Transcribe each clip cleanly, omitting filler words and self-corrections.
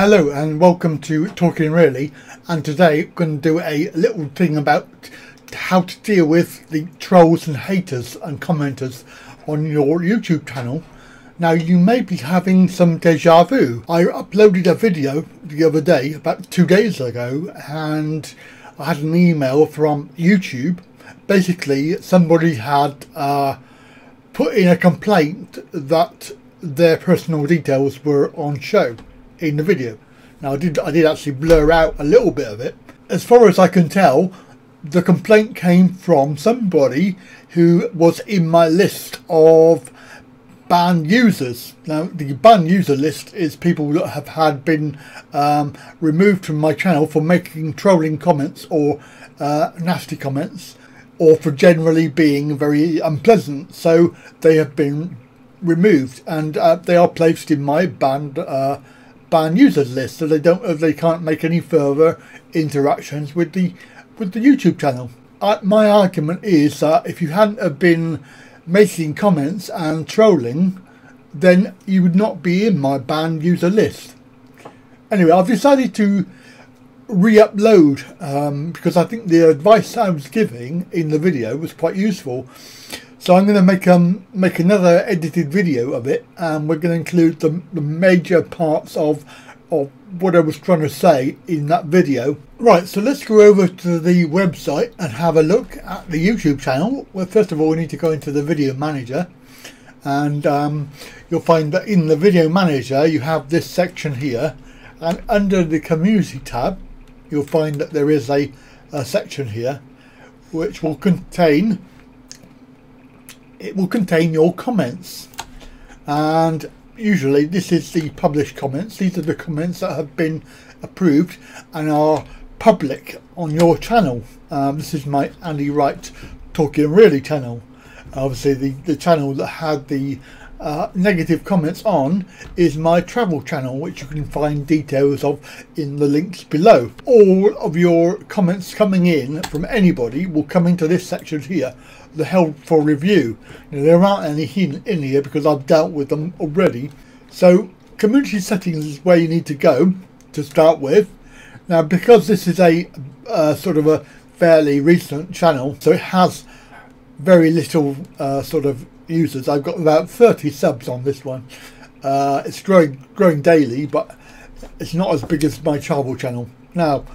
Hello and welcome to Talkin Really, and today I'm going to do a little thing about how to deal with the trolls and haters and commenters on your YouTube channel. Now, you may be having some deja vu. I uploaded a video the other day, about 2 days ago, and I had an email from YouTube. Basically, somebody had put in a complaint that their personal details were on show in the video. Now, I did actually blur out a little bit of it. As far as I can tell, the complaint came from somebody who was in my list of banned users. Now, the banned user list is people that have been removed from my channel for making trolling comments or nasty comments, or for generally being very unpleasant. So they have been removed, and they are placed in my banned users list, so they can't make any further interactions with the YouTube channel. My argument is that if you hadn't have been making comments and trolling, then you would not be in my banned user list. Anyway, I've decided to re-upload because I think the advice I was giving in the video was quite useful. So I'm going to make another edited video of it, and we're going to include the major parts of what I was trying to say in that video. Right, so let's go over to the website and have a look at the YouTube channel. Well, first of all, we need to go into the video manager, and you'll find that in the video manager you have this section here, and under the community tab you'll find that there is a section here which will contain your comments, and usually this is the published comments. These are the comments that have been approved and are public on your channel. This is my Wright Talkin Really channel. Obviously the channel that had the negative comments on is my travel channel, which you can find details of in the links below. All of your comments coming in from anybody will come into this section here, the held for review. Now, there aren't any in here because I've dealt with them already. So community settings is where you need to go to start with. Now, because this is a sort of a fairly recent channel, so it has very little sort of users. I've got about 30 subs on this one. It's growing daily, but it's not as big as my travel channel. Now,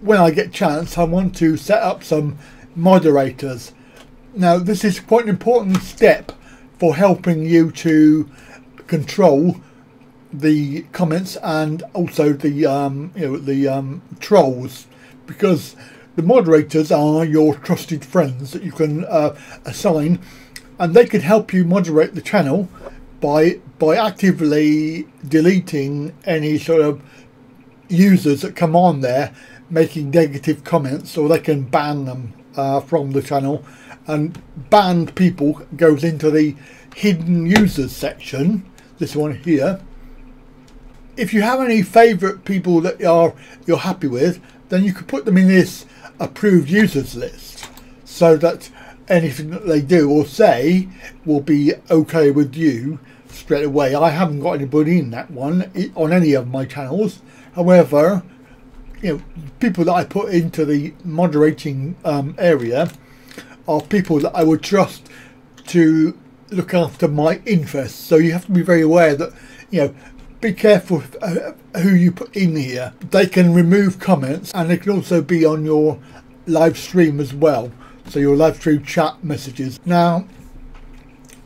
when I get chance, I want to set up some moderators. Now, this is quite an important step for helping you to control the comments and also the trolls, because the moderators are your trusted friends that you can assign, and they can help you moderate the channel by actively deleting any sort of users that come on there making negative comments, or they can ban them from the channel. And banned people goes into the hidden users section, this one here. If you have any favourite people that you're happy with, then you could put them in this approved users list, so that anything that they do or say will be okay with you straight away. I haven't got anybody in that one on any of my channels. However, people that I put into the moderating area are people that I would trust to look after my interests. So you have to be very aware that, be careful who you put in here. They can remove comments, and they can also be on your live stream as well, so your live stream chat messages. Now,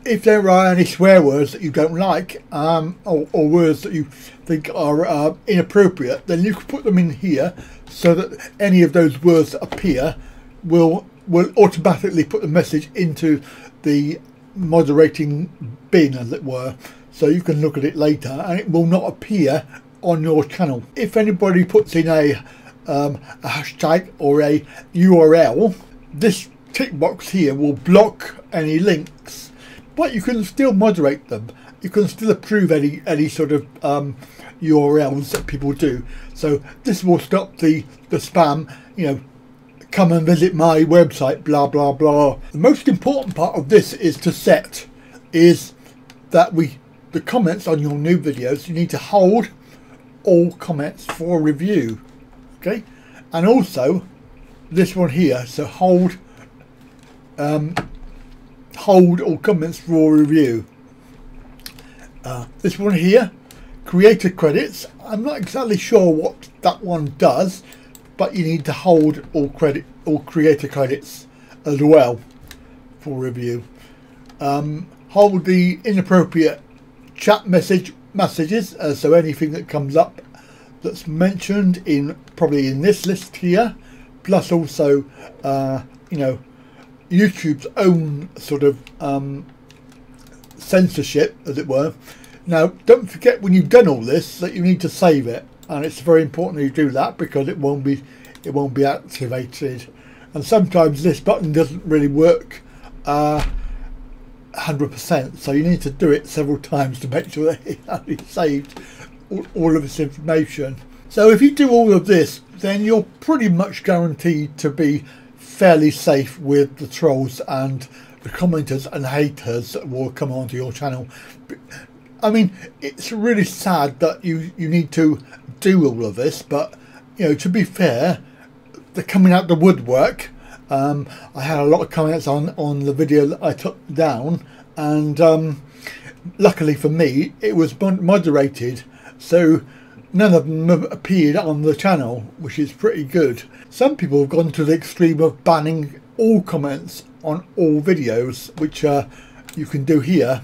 if there are any swear words that you don't like, or words that you think are inappropriate, then you can put them in here, so that any of those words that appear will automatically put the message into the moderating bin, as it were, so you can look at it later and it will not appear on your channel. If anybody puts in a hashtag or a URL, this tick box here will block any links, but you can still moderate them. You can still approve any sort of URLs that people do. So this will stop the spam, come and visit my website, blah blah blah. The most important part of this is that the comments on your new videos, you need to hold all comments for review. Okay, and also this one here, so hold all comments for review. This one here, creator credits, I'm not exactly sure what that one does, but you need to hold all creator credits as well for review. Hold the inappropriate chat messages, so anything that comes up that's mentioned probably in this list here, plus also you know, YouTube's own sort of censorship, as it were. Now, don't forget when you've done all this that you need to save it, and it's very important that you do that because it won't be activated. And sometimes this button doesn't really work 100%, so you need to do it several times to make sure that it actually saved all of this information. So if you do all of this, then you're pretty much guaranteed to be fairly safe with the trolls and the commenters and haters that will come onto your channel. I mean, it's really sad that you need to do all of this, but you know, to be fair, they're coming out the woodwork. I had a lot of comments on the video that I took down, and luckily for me it was moderated, so none of them have appeared on the channel, which is pretty good. Some people have gone to the extreme of banning all comments on all videos, which you can do here,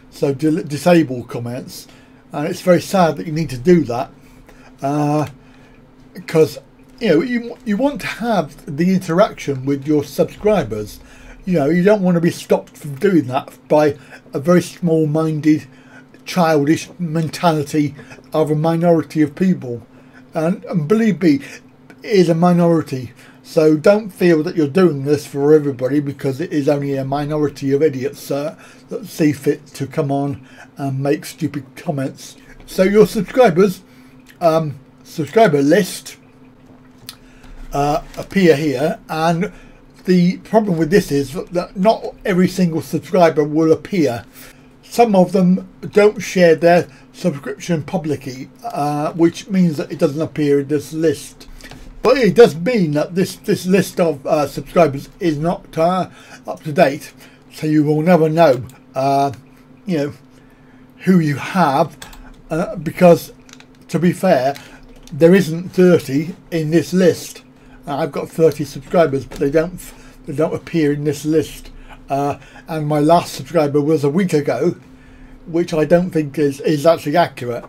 so disable comments, and it's very sad that you need to do that because you know, you want to have the interaction with your subscribers. You know, you don't want to be stopped from doing that by a very small-minded, childish mentality of a minority of people, and believe me, it is a minority. So don't feel that you're doing this for everybody, because it is only a minority of idiots that see fit to come on and make stupid comments. So your subscribers, subscriber list appear here, and the problem with this is that not every single subscriber will appear. Some of them don't share their subscription publicly, which means that it doesn't appear in this list. But it does mean that this list of subscribers is not up to date, so you will never know, you know, who you have, because to be fair, there isn't 30 in this list. I've got 30 subscribers, but they don't appear in this list. And my last subscriber was a week ago, which I don't think is actually accurate.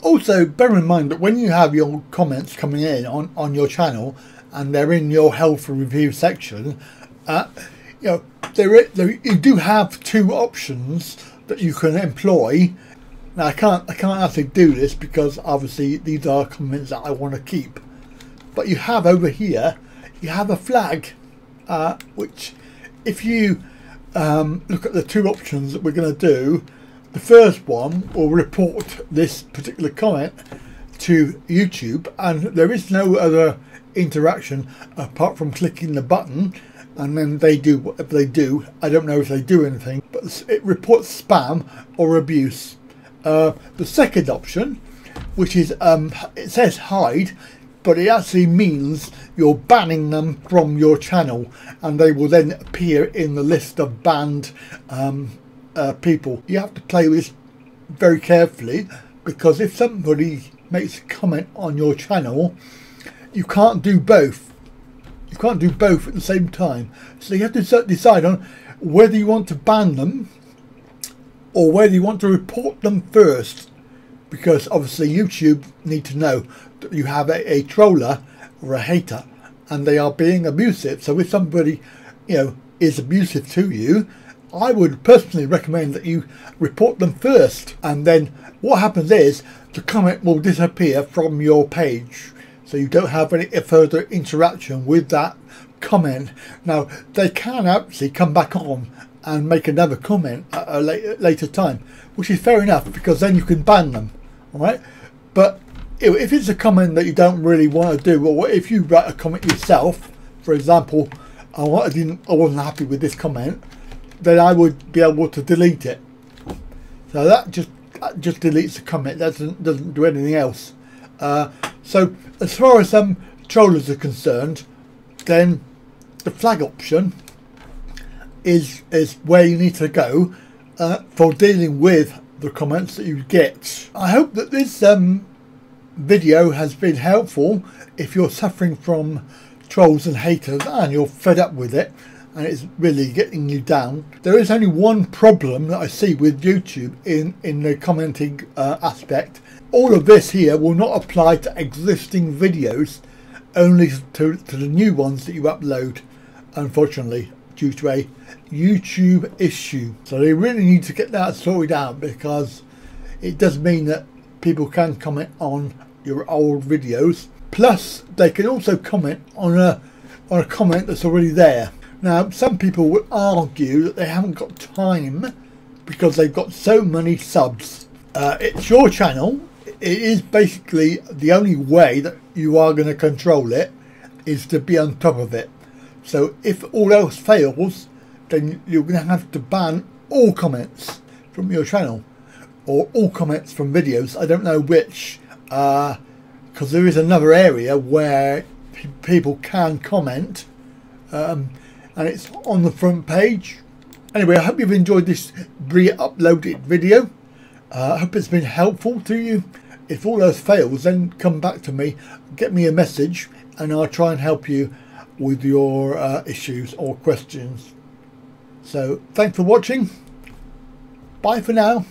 Also, bear in mind that when you have your comments coming in on your channel and they're in your health review section, you know, you do have two options that you can employ. Now I can't actually do this because obviously these are comments that I want to keep. But you have over here, you have a flag, which if you look at the two options that we're going to do, the first one will report this particular comment to YouTube, and there is no other interaction apart from clicking the button, and then they do whatever they do. I don't know if they do anything, but it reports spam or abuse. The second option, which is it says hide, but it actually means you're banning them from your channel, and they will then appear in the list of banned people. You have to play with this very carefully, because if somebody makes a comment on your channel, you can't do both. You can't do both at the same time. So you have to decide on whether you want to ban them or whether you want to report them first, because obviously YouTube need to know that you have a troller or a hater and they are being abusive. So if somebody, you know, is abusive to you, I would personally recommend that you report them first, and then what happens is the comment will disappear from your page, so you don't have any further interaction with that comment. Now they can actually come back on and make another comment at a later time, which is fair enough, because then you can ban them. All right, but if it's a comment that you don't really want to do, or if you write a comment yourself, for example, I wasn't happy with this comment, then I would be able to delete it. So that just deletes the comment. That doesn't do anything else. So as far as trollers are concerned, then the flag option is where you need to go for dealing with the comments that you get. I hope that this video has been helpful if you're suffering from trolls and haters and you're fed up with it and it's really getting you down. There is only one problem that I see with YouTube in the commenting aspect. All of this here will not apply to existing videos, only to the new ones that you upload, unfortunately, due to a YouTube issue. So they really need to get that sorted out, because it does mean that people can comment on your old videos. Plus, they can also comment on a comment that's already there. Now, some people will argue that they haven't got time because they've got so many subs. It's your channel. It is basically the only way that you are going to control it is to be on top of it. So if all else fails, then you're going to have to ban all comments from your channel, or all comments from videos. I don't know which, because there is another area where people can comment, and it's on the front page. Anyway, I hope you've enjoyed this re-uploaded video. I hope it's been helpful to you. If all else fails, then come back to me, get me a message, and I'll try and help you with your issues or questions. So thanks for watching. Bye for now.